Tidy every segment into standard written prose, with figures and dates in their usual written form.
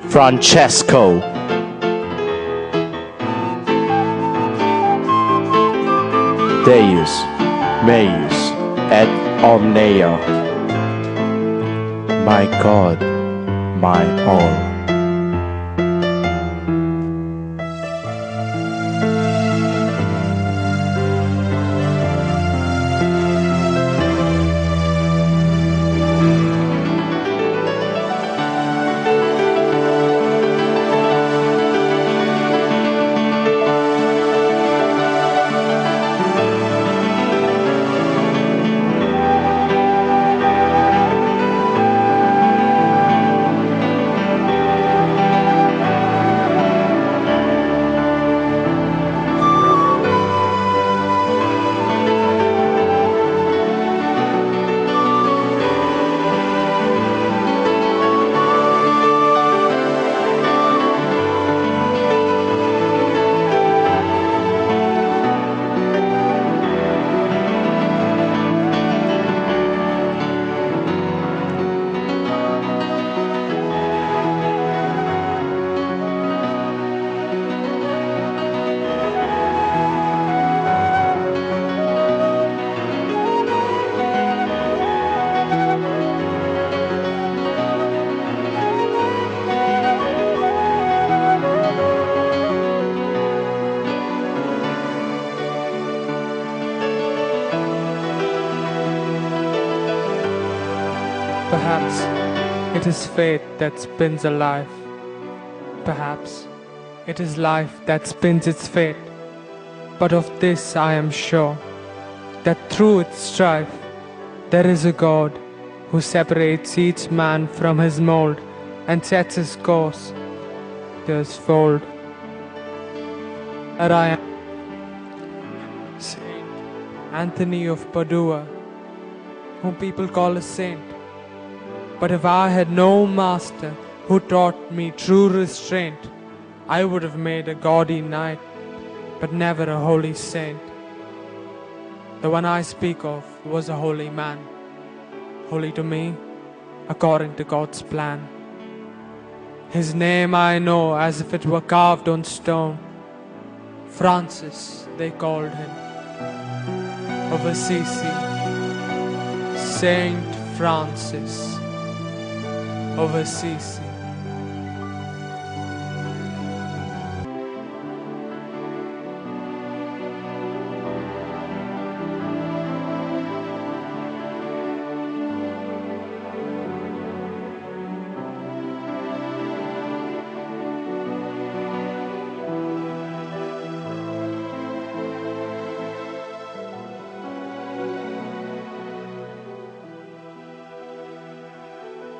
Francesco, Deus, meus, et omnia, my God, my all. Perhaps it is fate that spins a life. Perhaps it is life that spins its fate. But of this I am sure, that through its strife, there is a God who separates each man from his mold and sets his course to his fold. And I am Saint Anthony of Padua, whom people call a saint. But if I had no master who taught me true restraint, I would have made a gaudy knight, but never a holy saint. The one I speak of was a holy man, holy to me, according to God's plan. His name I know as if it were carved on stone. Francis, they called him, of Assisi. Saint Francis of Assisi.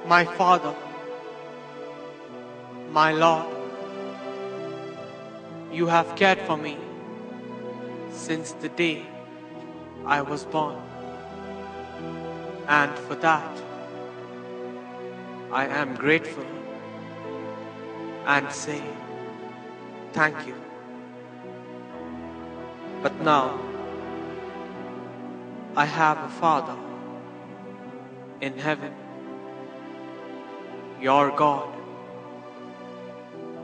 My Father, my Lord, you have cared for me since the day I was born, and for that I am grateful and say thank you. But now I have a Father in heaven, your God,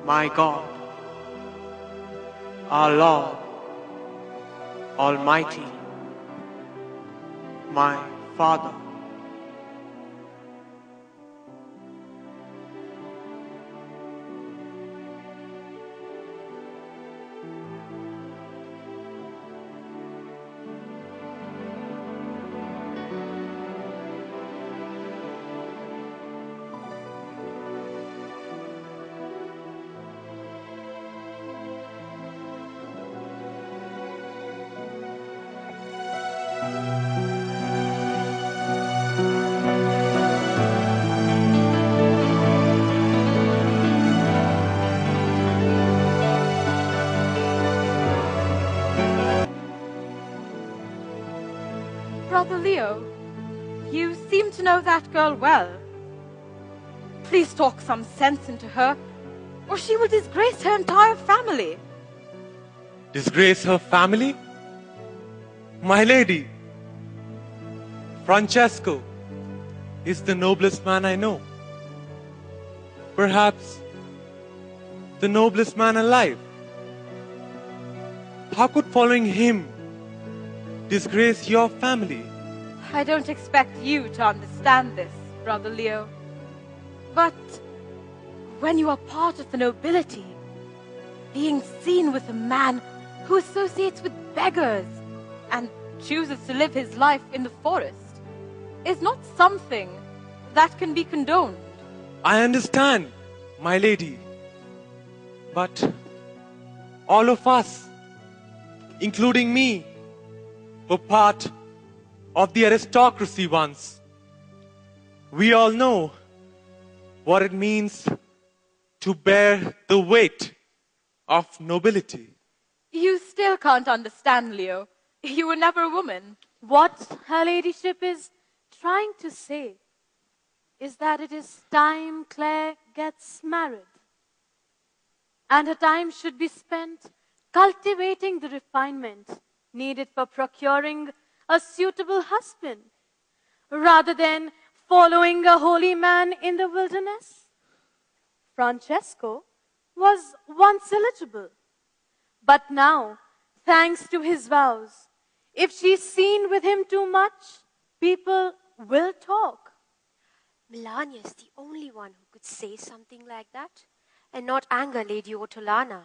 my God, our Lord Almighty, my Father. Brother Leo, you seem to know that girl well. Please talk some sense into her, or she will disgrace her entire family. Disgrace her family? My lady, Francesco is the noblest man I know. Perhaps the noblest man alive. How could following him disgrace your family? I don't expect you to understand this, Brother Leo. But when you are part of the nobility, being seen with a man who associates with beggars and chooses to live his life in the forest is not something that can be condoned. I understand, my lady. But all of us, including me, were part of the aristocracy once. We all know what it means to bear the weight of nobility. You still can't understand, Leo. You were never a woman. What Her Ladyship is trying to say is that it is time Claire gets married. And her time should be spent cultivating the refinement needed for procuring a suitable husband, rather than following a holy man in the wilderness. Francesco was once eligible, but now, thanks to his vows, if she's seen with him too much, people will talk. Melania is the only one who could say something like that and not anger Lady Ortolana.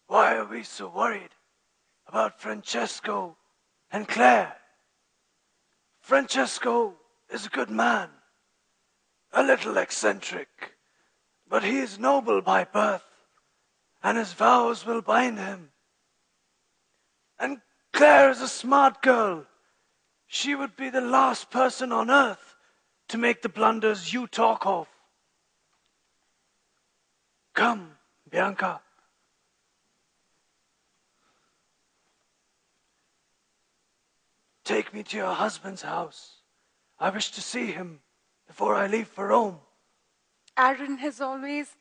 Why are we so worried about Francesco and Claire? Francesco is a good man, a little eccentric, but he is noble by birth, and his vows will bind him. And Claire is a smart girl. She would be the last person on earth to make the blunders you talk of. Come, Bianca. Take me to your husband's house. I wish to see him before I leave for Rome. Aaron has always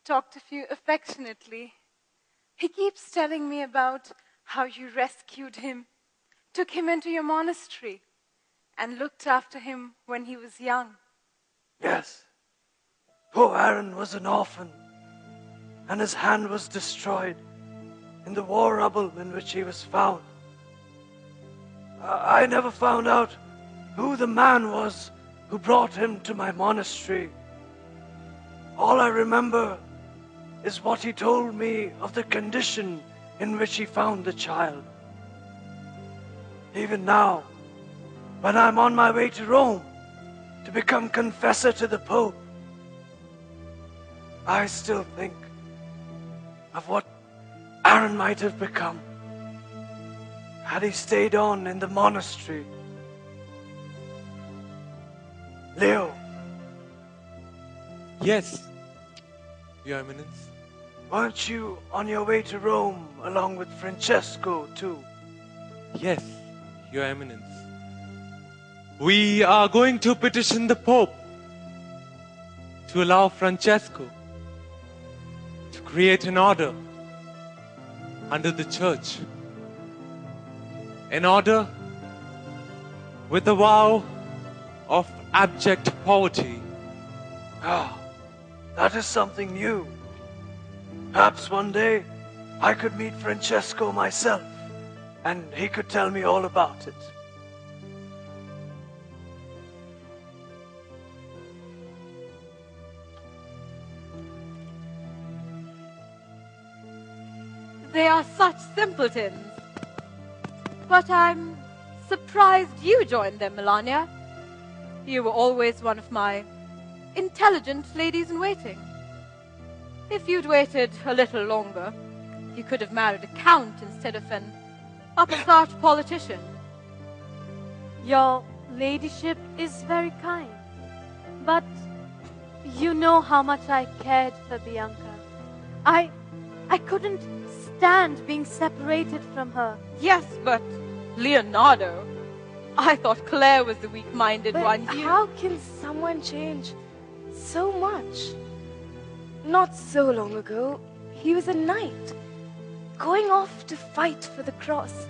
talked of you affectionately. He keeps telling me about how you rescued him, took him into your monastery, and looked after him when he was young. Yes. Poor Aaron was an orphan, and his hand was destroyed in the war rubble in which he was found. I never found out who the man was who brought him to my monastery. All I remember is what he told me of the condition in which he found the child. Even now, when I'm on my way to Rome to become confessor to the Pope, I still think of what Aaron might have become had he stayed on in the monastery. Leo. Yes, Your Eminence. Weren't you on your way to Rome along with Francesco too? Yes, Your Eminence. We are going to petition the Pope to allow Francesco to create an order under the church. An order with a vow of abject poverty. Ah, that is something new. Perhaps one day I could meet Francesco myself and he could tell me all about it. They are such simpletons. But I'm surprised you joined them, Melania. You were always one of my intelligent ladies-in-waiting. If you'd waited a little longer, you could have married a count instead of an upstart politician. Your ladyship is very kind, but you know how much I cared for Bianca. I couldn't stand being separated from her. Yes, but Leonardo, I thought Claire was the weak-minded one. How can someone change so much? Not so long ago, he was a knight, going off to fight for the cross.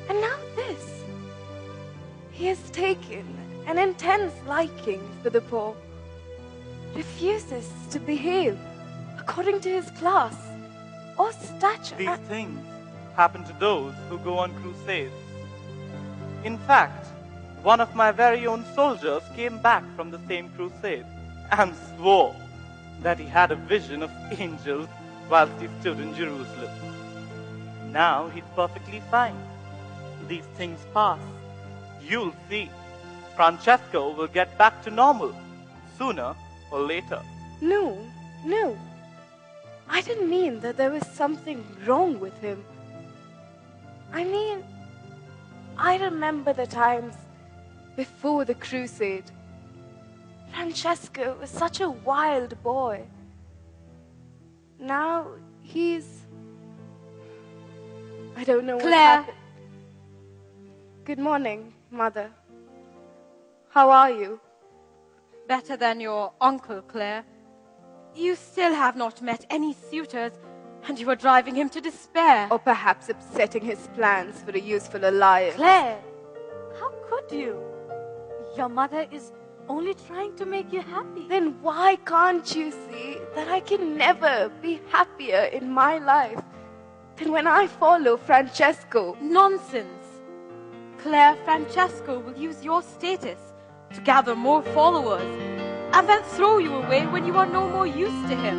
And now this. He has taken an intense liking for the poor, refuses to behave. according to his class or stature. These things happen to those who go on crusades. In fact, one of my very own soldiers came back from the same crusade and swore that he had a vision of angels whilst he stood in Jerusalem. Now he's perfectly fine. These things pass. You'll see. Francesco will get back to normal, sooner or later. No. I didn't mean that there was something wrong with him. I mean, I remember the times before the crusade. Francesco was such a wild boy. Now I don't know what Claire. happened. Good morning, Mother. How are you? Better than your uncle, Claire. You still have not met any suitors, and you are driving him to despair. Or perhaps upsetting his plans for a useful alliance. Claire, how could you? Your mother is only trying to make you happy. Then why can't you see that I can never be happier in my life than when I follow Francesco? Nonsense. Claire, Francesco will use your status to gather more followers and then throw you away when you are no more use to him.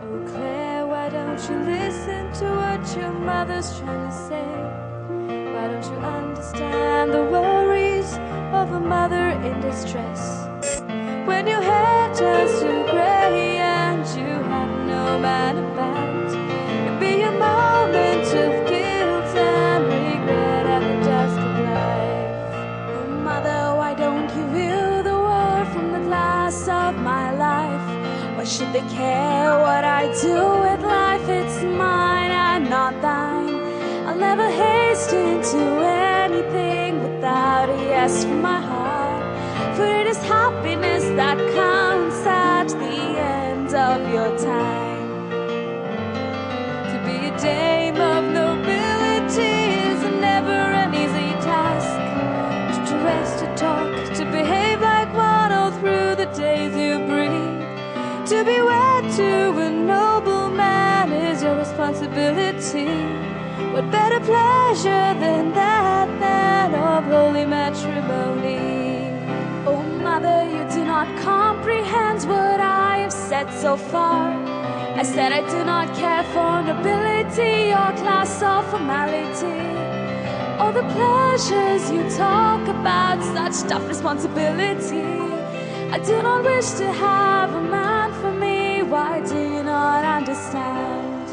Oh Claire, why don't you listen to what your mother's trying to say? Why don't you understand the worries of a mother in distress? When your hair turns to grey and you have no man about, it'll be a moment of guilt and regret at the dusk of life. Oh mother, why don't you view the world from the glass of my life? Why should they care what I do with life? It's mine and not thine. I'll never hasten to anything without a yes from my heart. For it is happiness that counts at the end of your time. To be a dame of nobility is never an easy task. To rest, to talk, to behave like one all through the days you breathe. To be wed to a noble man is your responsibility. What better pleasure than that of holy matrimony? Oh mother, you do not comprehend what I have said so far. I said I do not care for nobility or class or formality. All the pleasures you talk about, such tough responsibility. I do not wish to have a man for me. Why do you not understand?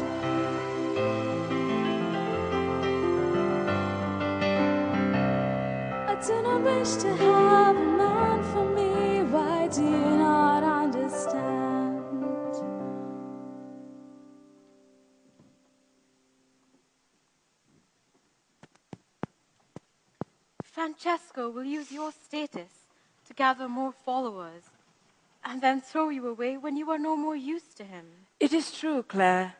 I do not wish to have a man for me. Why do you not understand? Francesco will use your status to gather more followers and then throw you away when you are no more use to him. It is true, Claire.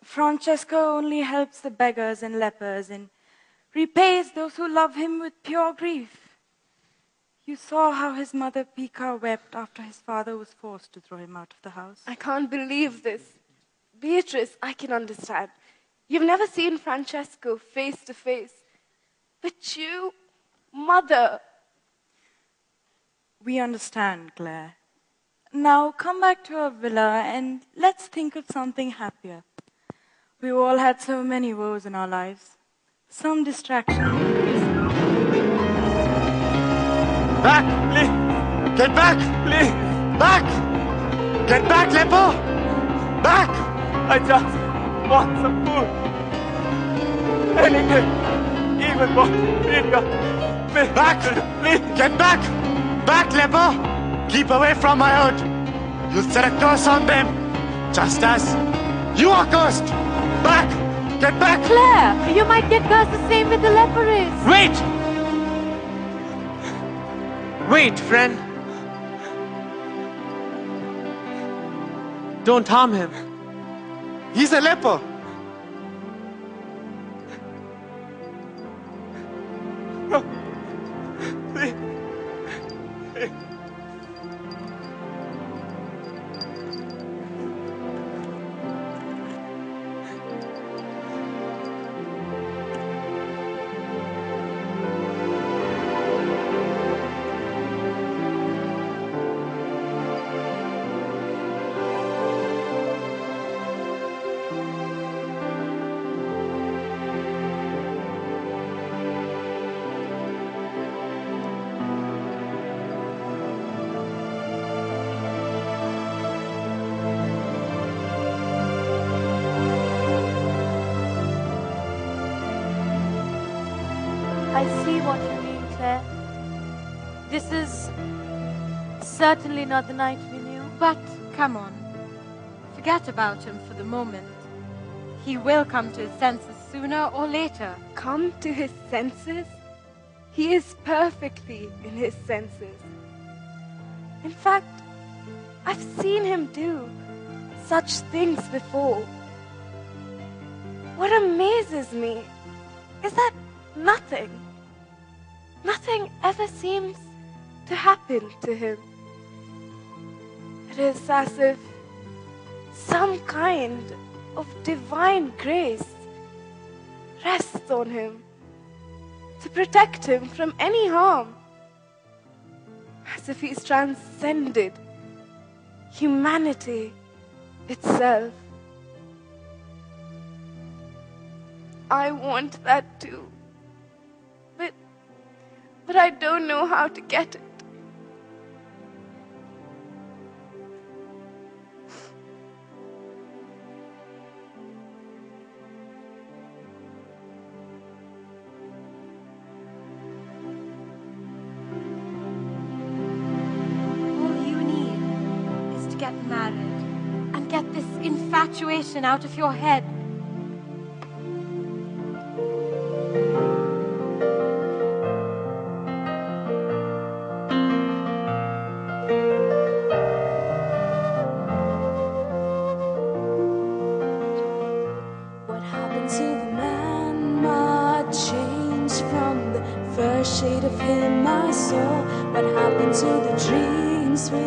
Francesco only helps the beggars and lepers and repays those who love him with pure grief. You saw how his mother Pica wept after his father was forced to throw him out of the house. I can't believe this. Beatrice, I can understand. You've never seen Francesco face to face. But you, Mother. We understand, Claire. Now come back to our villa and let's think of something happier. We've all had so many woes in our lives. Some distraction. Back, please! Get back, please! Back! Get back, Lepo! Back! I just want some food. Anything. Even one finger. Back! Please! Get back! Back, Lepo! Keep away from my hood. You'll set a curse on them. Just as you are cursed. Back! Get back! Claire, you might get cursed the same with the leprous. Wait! Wait, friend. Don't harm him. He's a leper. Please. I see what you mean, Claire. This is certainly not the night we knew. But come on. Forget about him for the moment. He will come to his senses sooner or later. Come to his senses? He is perfectly in his senses. In fact, I've seen him do such things before. What amazes me is that nothing ever seems to happen to him. It is as if some kind of divine grace rests on him to protect him from any harm, as if he's transcended humanity itself. I want that too, but I don't know how to get it. Get married and get this infatuation out of your head. What happened to the man? What changed from the first shade of him I saw? What happened to the dreams we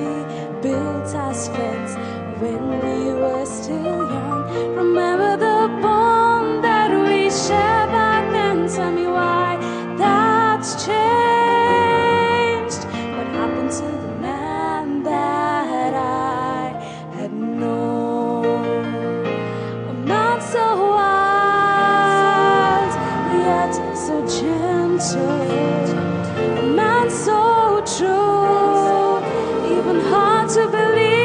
built as friends when we were still young? Remember the bond that we shared back then? Tell me why that's changed. What happened to the man that I had known? A man so wild, yet so gentle. A man so true, even hard to believe.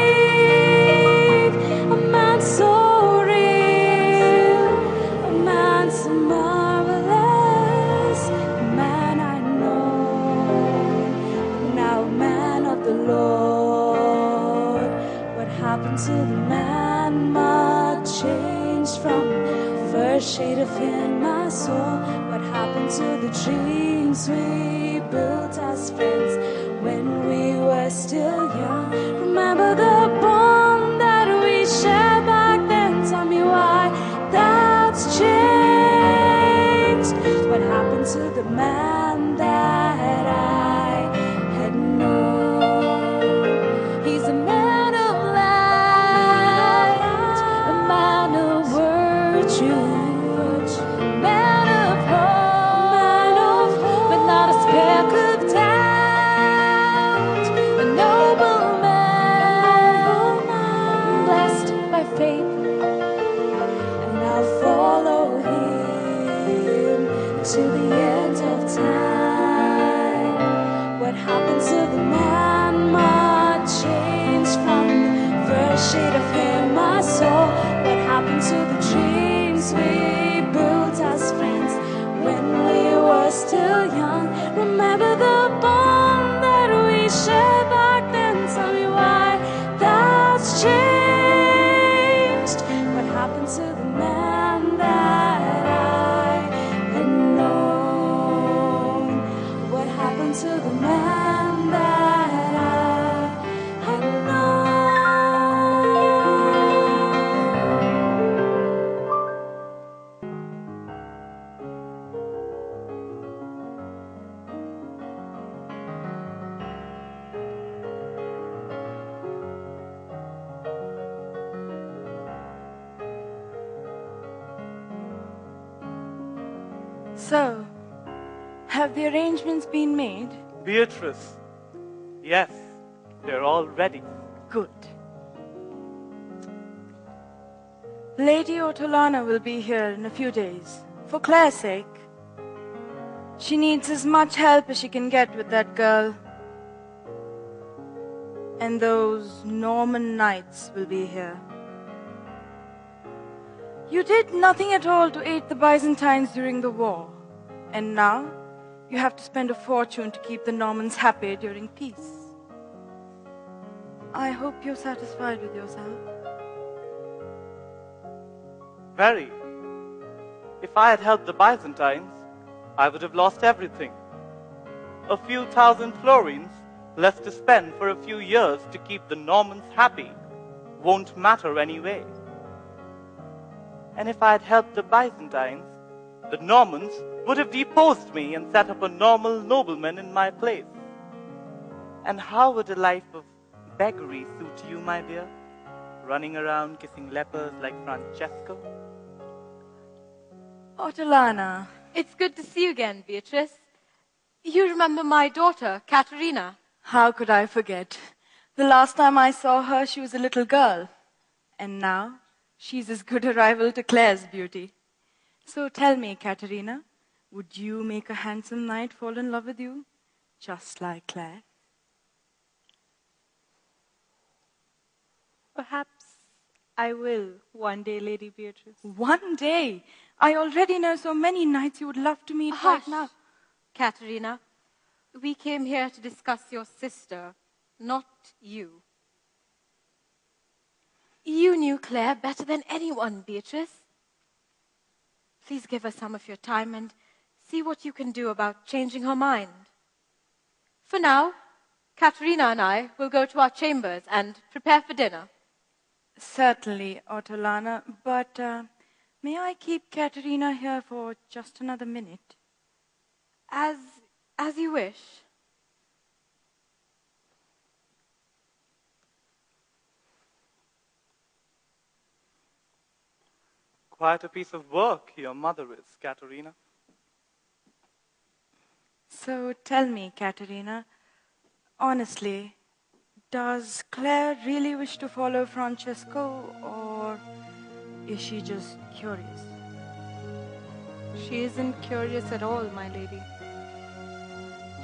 A man so real, a man so marvelous, a man I know, now a man of the Lord. What happened to the man? Much changed from the first shade of him I saw. What happened to the dreams we built as friends when we were still young? Remember the bond that we shared back then? Tell me why that's changed. What happened to the man that I had known? He's a man of light, a man of virtue, a man of hope, without a speck of doubt. A noble man, blessed by faith, and I'll follow him to the end of time. What happened to the man? Much changed from the first shade of him I saw. What happened to the dreams we built as friends when we were still young? Remember the bond that we shared back then? Tell me why that's changed. What happened to the man that I had known? What happened to the man that I had known? So, have the arrangements been made? Beatrice, yes, they're all ready. Good. Lady Ortolana will be here in a few days. For Claire's sake. She needs as much help as she can get with that girl. And those Norman knights will be here. You did nothing at all to aid the Byzantines during the war. And now, You have to spend a fortune to keep the Normans happy during peace. I hope you're satisfied with yourself. Very. If I had helped the Byzantines, I would have lost everything. A few thousand florins left to spend for a few years to keep the Normans happy won't matter anyway. And if I had helped the Byzantines, the Normans would have deposed me and set up a normal nobleman in my place. And how would a life of beggary suit you, my dear? Running around kissing lepers like Francesco? Ortolana. It's good to see you again, Beatrice. You remember my daughter, Katerina? How could I forget? The last time I saw her, she was a little girl. And now, she's as good a rival to Claire's beauty. So tell me, Katerina, would you make a handsome knight fall in love with you, just like Claire? Perhaps I will one day, Lady Beatrice. One day? I already know so many knights you would love to meet right now. Katerina, we came here to discuss your sister, not you. You knew Claire better than anyone, Beatrice. Please give her some of your time and see what you can do about changing her mind. For now, Katerina and I will go to our chambers and prepare for dinner. Certainly, Ortolana, but may I keep Katerina here for just another minute? As you wish. Quite a piece of work your mother is, Katerina. So tell me, Katerina, honestly, does Claire really wish to follow Francesco, or is she just curious? She isn't curious at all, my lady.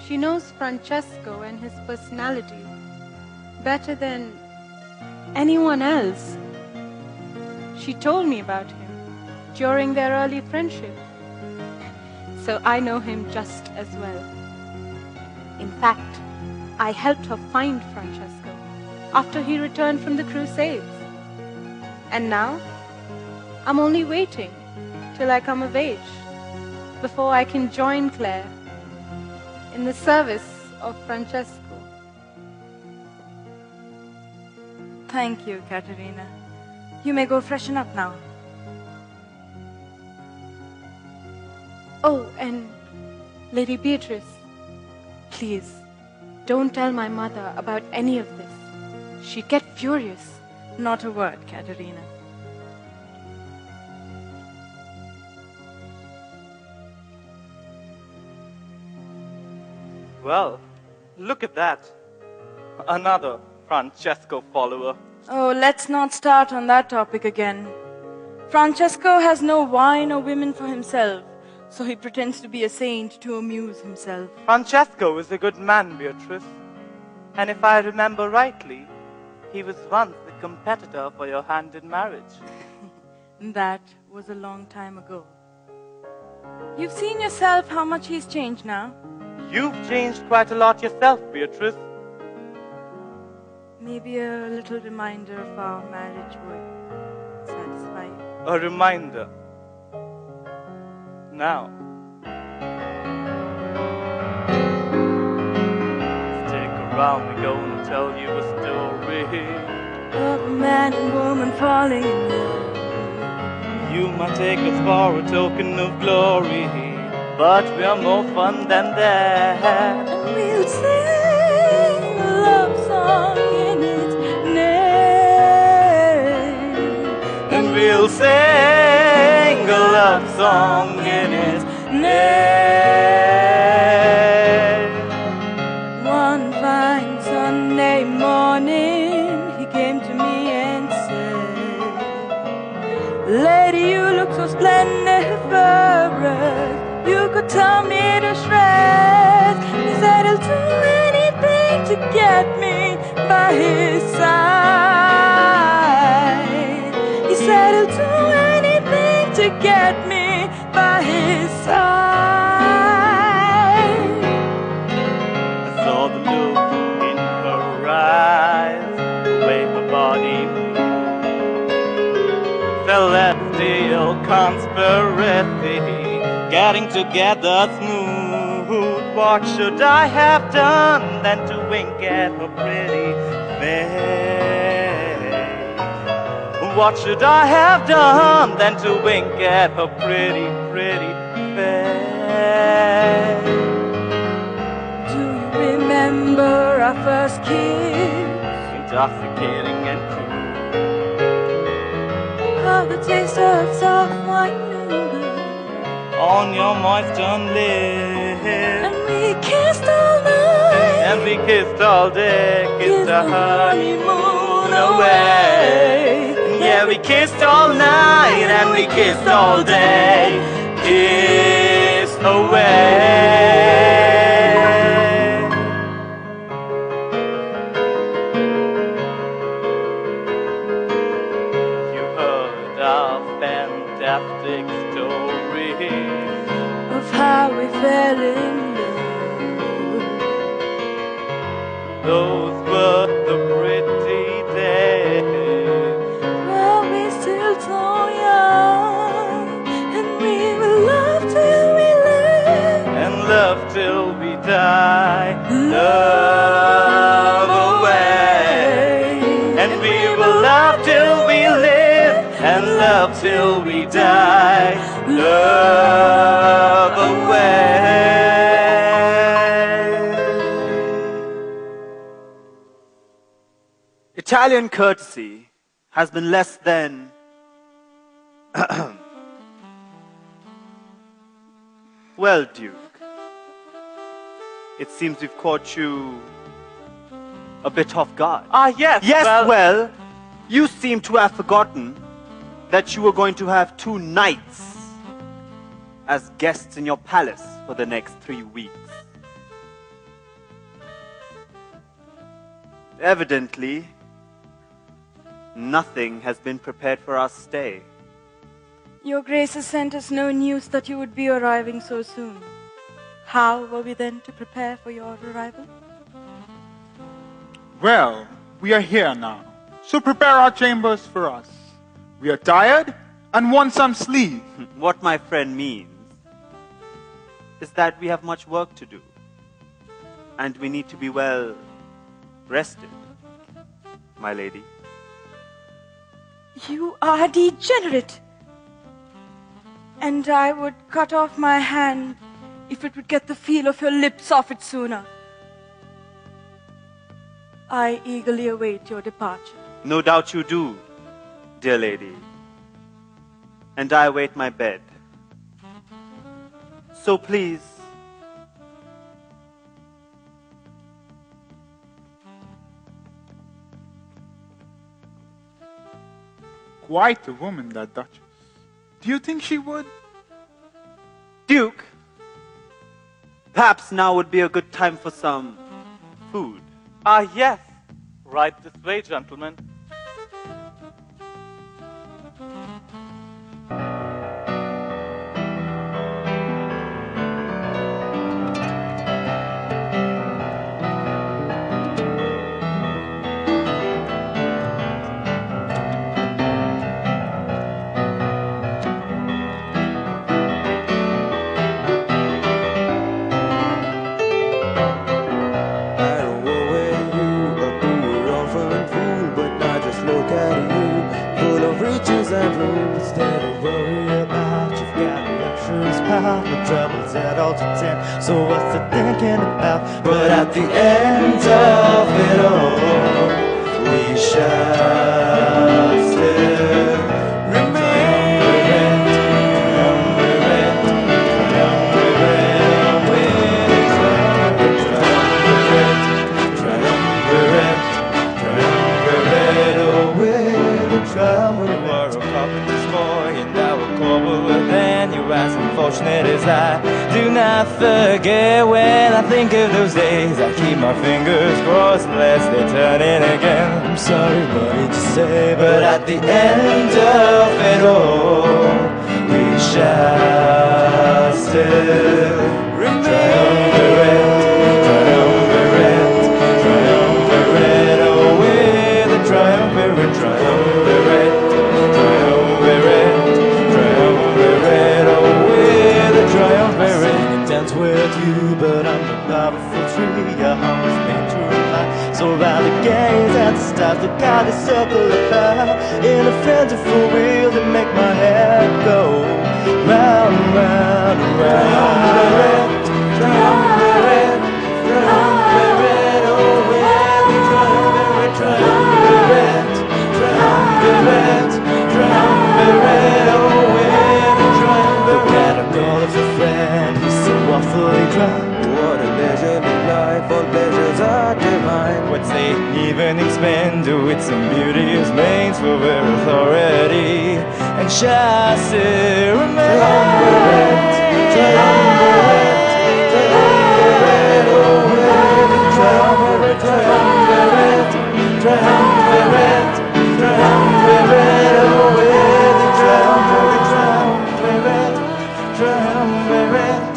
She knows Francesco and his personality better than anyone else. She told me about him during their early friendship, so I know him just as well. In fact, I helped her find Francesco after he returned from the Crusades. And now, I'm only waiting till I come of age before I can join Claire in the service of Francesco. Thank you, Katerina. You may go freshen up now. Oh, and Lady Beatrice, please, don't tell my mother about any of this. She'd get furious. Not a word, Katerina. Well, look at that. Another Francesco follower. Oh, let's not start on that topic again. Francesco has no wine or women for himself, so he pretends to be a saint to amuse himself. Francesco is a good man, Beatrice. And if I remember rightly, he was once the competitor for your hand in marriage. That was a long time ago. You've seen yourself how much he's changed now. You've changed quite a lot yourself, Beatrice. Maybe a little reminder of our marriage would satisfy you. A reminder. Now. Stick around, we're gonna tell you a story of a man and woman falling in love. You might take us for a token of glory, but we're more fun than that. And we'll sing a love song in its name. And we'll sing a love song in its name. One fine Sunday morning, he came to me and said, "Lady, you look so splendiferous, you could tear me to shreds." He said he'll do anything to get me by his side. He said he'll do anything to get me by his side. triumvirate, getting together smooth. What should I have done than to wink at her pretty face? What should I have done than to wink at her pretty, pretty face? Do you remember our first kiss? Intoxicating and cruel. How the taste of soft wine lingered On your moistened lips. and we kissed all night. And we kissed all day, kissed the honeymoon away. Yeah, we kissed all night and we kissed all day, kissed away. You heard our fantastic story Of how we fell in love. Those were the pretty days. Well, we still so young, and we will love till we live, And love till we die, love away. And we will love till we live, and love till we die, love away. Italian courtesy has been less than well, Duke, it seems we've caught you a bit off guard. Yes, Yes, well, you seem to have forgotten that you were going to have 2 knights as guests in your palace for the next 3 weeks. Evidently, nothing has been prepared for our stay. Your Grace has sent us no news that you would be arriving so soon. How were we then to prepare for your arrival? Well, we are here now, so prepare our chambers for us. We are tired and want some sleep. What my friend means is that we have much work to do, and we need to be well rested, my lady. You are degenerate. And I would cut off my hand if it would get the feel of your lips off it sooner. I eagerly await your departure. No doubt you do, dear lady. And I await my bed. So please, Quite a woman, that Duchess. Do you think she would? Duke, perhaps now would be a good time for some food. Yes. Right this way, gentlemen. So what's it thinking about? But at the end of it all, we shall still triumvirate, oh, with a triumvirate. Tomorrow, coffin this boy, and I will cobble within you as unfortunate as I. Do not forget when I think of those days. I keep my fingers crossed unless they turn in again. I'm sorry, what did you say? But at the end of it all, we shall still triumvirate, oh, with a triumvirate, triumvirate. but I'm a powerful tree. Your home was meant to rely. So round the gaze at the stars, look how they circle about in a fanciful wheel that make my head go round, round, round. Triumvirate, triumvirate, oh, yeah, the triumvirate, triumvirate, triumvirate, triumvirate, oh, yeah, the triumvirate. The prodigal of a friend, he's so awfully drunk. What a leisurely life, all pleasures are divine. What they even expend to with some beauteous mains for their authority and shall still remain. Triumvirate, triumvirate, triumvirate, oh, yeah, triumvirate, triumvirate, triumvirate, triumvirate, oh, yeah, triumvirate, triumvirate, triumvirate,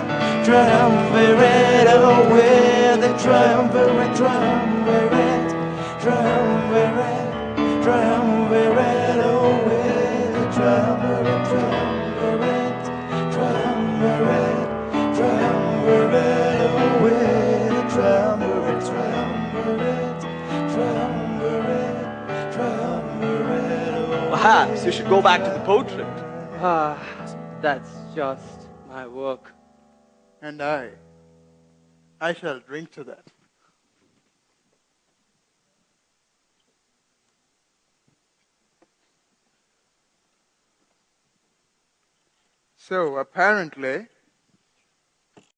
triumvirate, oh, yeah, the triumvirate, triumvirate, triumvirate, triumvirate, oh, yeah, the triumvirate, triumvirate, triumvirate, triumvirate, oh, yeah, the triumvirate, triumvirate, triumvirate, triumvirate, oh, Perhaps you should go back to the portrait. That's just my work. And I shall drink to that. So apparently,